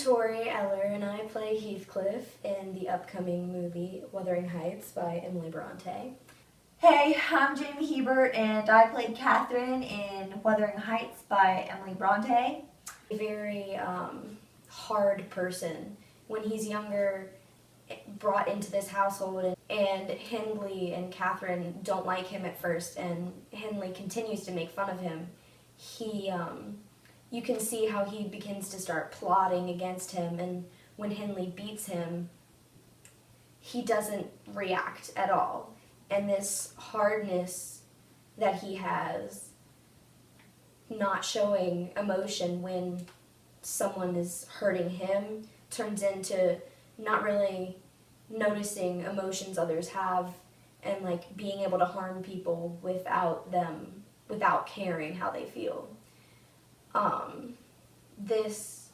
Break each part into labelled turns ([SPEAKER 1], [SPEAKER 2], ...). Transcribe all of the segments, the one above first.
[SPEAKER 1] Tori, Eller, and I play Heathcliff in the upcoming movie Wuthering Heights by Emily Bronte.
[SPEAKER 2] Hey, I'm Jami, Hebert, and I played Catherine in Wuthering Heights by Emily Bronte.
[SPEAKER 1] A very hard person. When he's younger, brought into this household, and Hindley and Catherine don't like him at first, and Hindley continues to make fun of him. You can see how he begins to start plotting against him, and when Hindley beats him, he doesn't react at all. And this hardness that he has, not showing emotion when someone is hurting him, turns into not really noticing emotions others have, and like being able to harm people without caring how they feel. This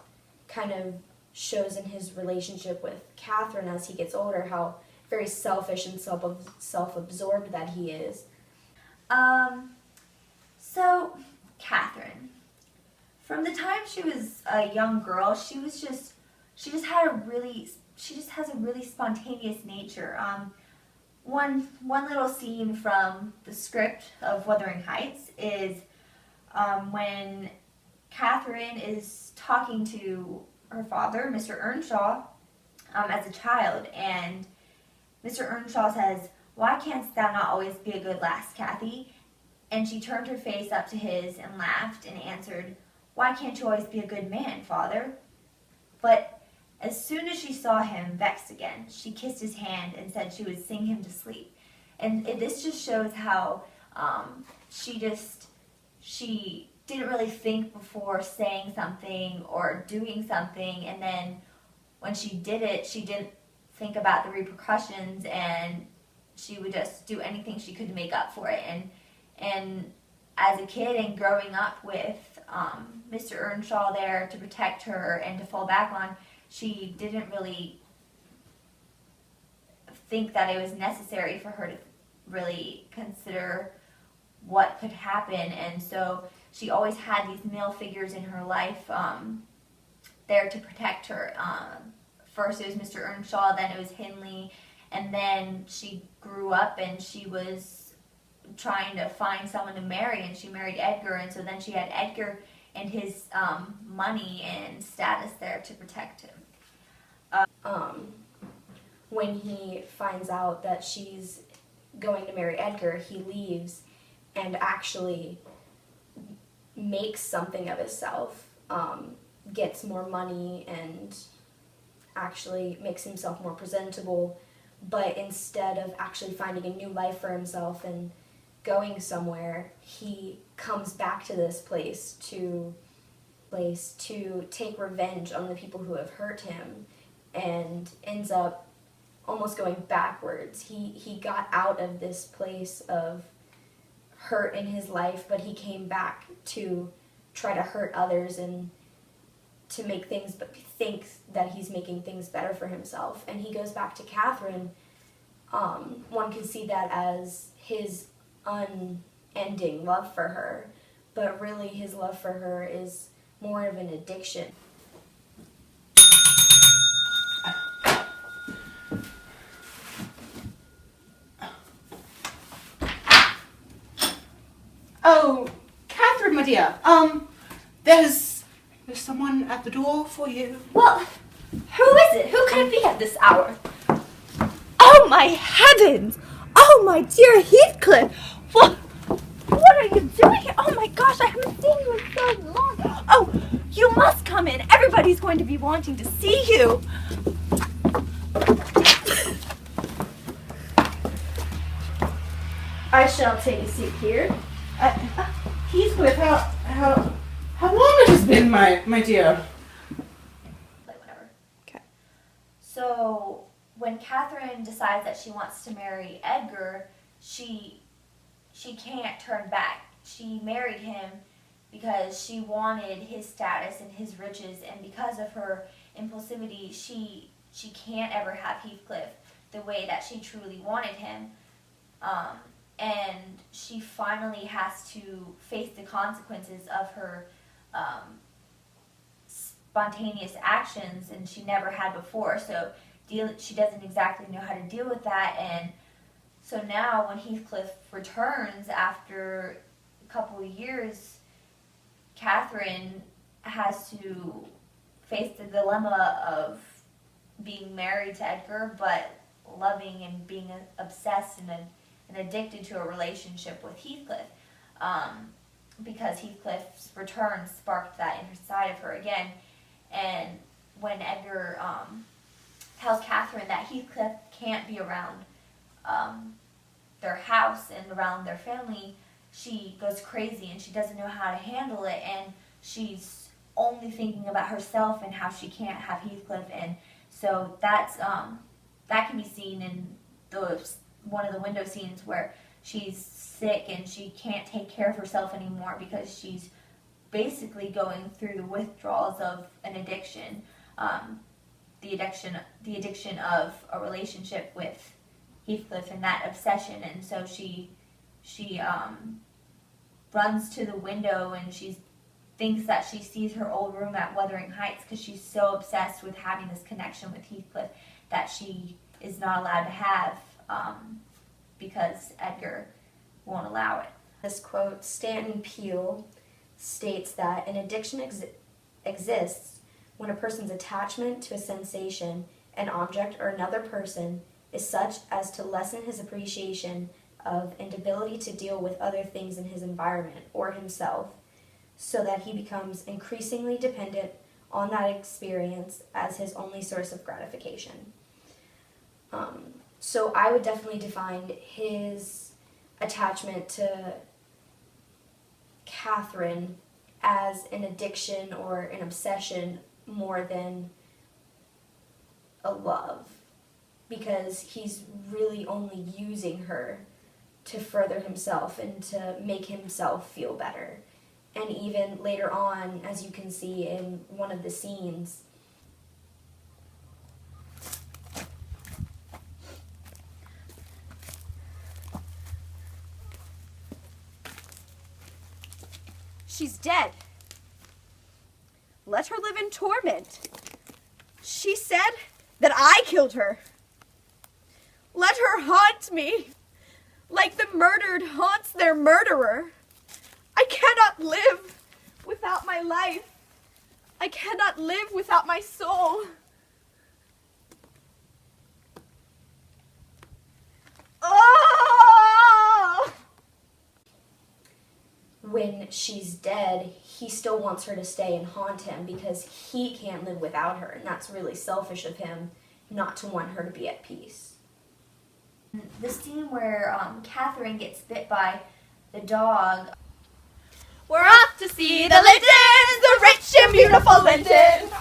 [SPEAKER 1] kind of shows in his relationship with Catherine as he gets older how very selfish and self-absorbed that he is.
[SPEAKER 2] So Catherine, from the time she was a young girl, she just has a really spontaneous nature. One little scene from the script of Wuthering Heights is when Catherine is talking to her father, Mr. Earnshaw, as a child, and Mr. Earnshaw says, "Why canst thou not always be a good lass, Cathy?" And she turned her face up to his and laughed and answered, "Why can't you always be a good man, father?" But as soon as she saw him vexed again, she kissed his hand and said she would sing him to sleep. And this just shows how she didn't really think before saying something or doing something, and then when she did it, she didn't think about the repercussions, and she would just do anything she could to make up for it. And as a kid and growing up with Mr. Earnshaw there to protect her and to fall back on, she didn't really think that it was necessary for her to really consider what could happen. And so she always had these male figures in her life there to protect her. First it was Mr. Earnshaw, then it was Hindley, and then she grew up and she was trying to find someone to marry, and she married Edgar, and so then she had Edgar and his money and status there to protect him.
[SPEAKER 1] When he finds out that she's going to marry Edgar, he leaves and actually makes something of himself, gets more money and actually makes himself more presentable. But instead of actually finding a new life for himself and going somewhere, he comes back to this place to take revenge on the people who have hurt him, and ends up almost going backwards. He got out of this place of hurt in his life, but he came back to try to hurt others and to make things, but thinks that he's making things better for himself. And he goes back to Catherine. One can see that as his unending love for her, but really his love for her is more of an addiction.
[SPEAKER 3] Oh, Catherine, my dear, there's someone at the door for you.
[SPEAKER 2] Well, who is it? Who could it be at this hour? Oh, my heavens! Oh, my dear Heathcliff! What are you doing here? Oh, my gosh, I haven't seen you in so long. Oh, you must come in. Everybody's going to be wanting to see you.
[SPEAKER 1] I shall take a seat here.
[SPEAKER 3] Heathcliff, how long it has been, my dear?
[SPEAKER 2] Like, whatever.
[SPEAKER 3] Okay.
[SPEAKER 2] So, when Catherine decides that she wants to marry Edgar, she can't turn back. She married him because she wanted his status and his riches, and because of her impulsivity, she can't ever have Heathcliff the way that she truly wanted him. And she finally has to face the consequences of her spontaneous actions, and she never had before. So she doesn't exactly know how to deal with that. And so now when Heathcliff returns after a couple of years, Catherine has to face the dilemma of being married to Edgar, but loving and being obsessed and addicted to a relationship with Heathcliff. Because Heathcliff's return sparked that inside of her again. And when Edgar tells Catherine that Heathcliff can't be around their house and around their family, she goes crazy and she doesn't know how to handle it, and she's only thinking about herself and how she can't have Heathcliff. And so that's that can be seen in one of the window scenes where she's sick and she can't take care of herself anymore because she's basically going through the withdrawals of an addiction, the addiction of a relationship with Heathcliff and that obsession. And so she runs to the window and she thinks that she sees her old room at Wuthering Heights because she's so obsessed with having this connection with Heathcliff that she is not allowed to have because Edgar won't allow it.
[SPEAKER 1] This quote, Stanton Peele, states that an addiction exists when a person's attachment to a sensation, an object, or another person is such as to lessen his appreciation of and ability to deal with other things in his environment or himself, so that he becomes increasingly dependent on that experience as his only source of gratification. So I would definitely define his attachment to Catherine as an addiction or an obsession more than a love, because he's really only using her to further himself and to make himself feel better. And even later on, as you can see in one of the scenes,
[SPEAKER 4] she's dead. Let her live in torment. She said that I killed her. Let her haunt me like the murdered haunts their murderer. I cannot live without my life. I cannot live without my soul. Oh!
[SPEAKER 1] when she's dead, he still wants her to stay and haunt him because he can't live without her, and that's really selfish of him not to want her to be at peace.
[SPEAKER 2] The scene where Catherine gets bit by the dog.
[SPEAKER 4] We're off to see the Lintons, the rich and beautiful Lintons.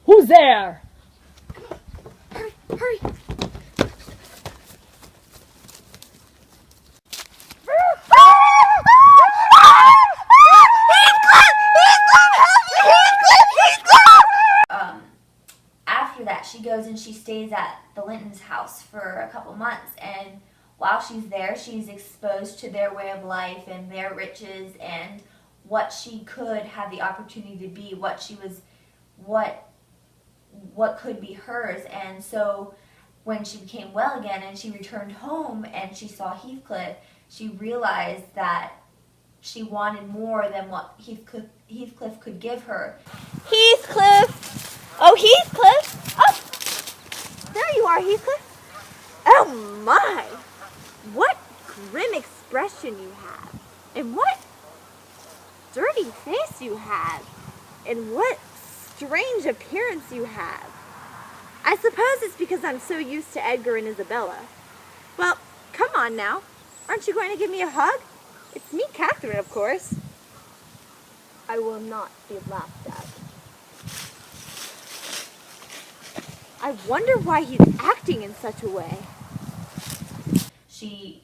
[SPEAKER 5] Who's there?
[SPEAKER 4] Hurry, hurry.
[SPEAKER 2] After that, she goes and she stays at the Linton's house for a couple months, and while she's there, she's exposed to their way of life and their riches and what she could have the opportunity to be, what could be hers. And so when she became well again and she returned home and she saw Heathcliff, she realized that she wanted more than what Heathcliff could give her.
[SPEAKER 4] Heathcliff! Oh, Heathcliff! Oh, there you are, Heathcliff. Oh, my. What grim expression you have. And what dirty face you have. And what strange appearance you have. I suppose it's because I'm so used to Edgar and Isabella. Well, come on now. Aren't you going to give me a hug? It's me, Catherine, of course. I will not be laughed at. I wonder why he's acting in such a way.
[SPEAKER 2] She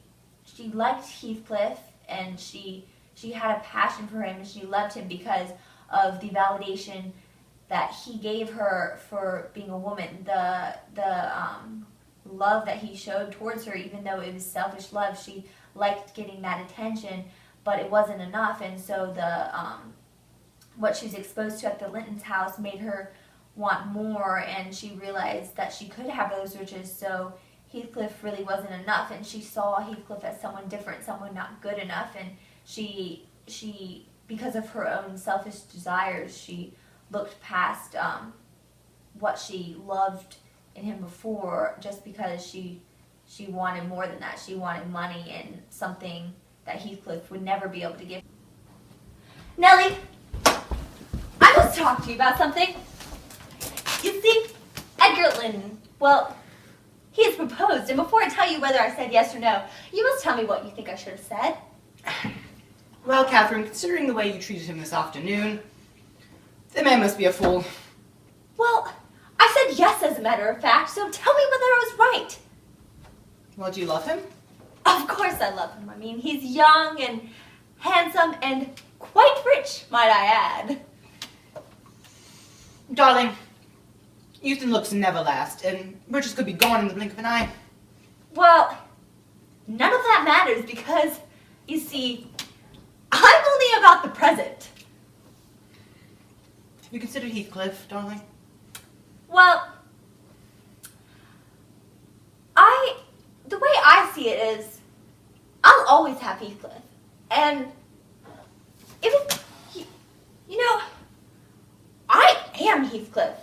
[SPEAKER 2] liked Heathcliff, and she had a passion for him, and she loved him because of the validation that he gave her for being a woman, the love that he showed towards her, even though it was selfish love. She liked getting that attention, but it wasn't enough, and so what she was exposed to at the Linton's house made her want more, and she realized that she could have those riches, so Heathcliff really wasn't enough, and she saw Heathcliff as someone different, someone not good enough, and she because of her own selfish desires, she looked past what she loved in him before, just because she wanted more than that. She wanted money and something that Heathcliff would never be able to give.
[SPEAKER 4] Nellie, I must talk to you about something. You see, Edgar Linton, well, he has proposed, and before I tell you whether I said yes or no, you must tell me what you think I should have said.
[SPEAKER 3] Well, Catherine, considering the way you treated him this afternoon, the man must be a fool.
[SPEAKER 4] Well, I said yes as a matter of fact, so tell me whether I was right.
[SPEAKER 3] Well, do you love him?
[SPEAKER 4] Of course I love him. I mean, he's young and handsome and quite rich, might I add.
[SPEAKER 3] Darling, youth and looks never last, and riches could be gone in the blink of an eye.
[SPEAKER 4] Well, none of that matters because, you see, I'm only about the present.
[SPEAKER 3] Have you considered Heathcliff, darling?
[SPEAKER 4] Well, the way I see it is, I'll always have Heathcliff. And I am Heathcliff.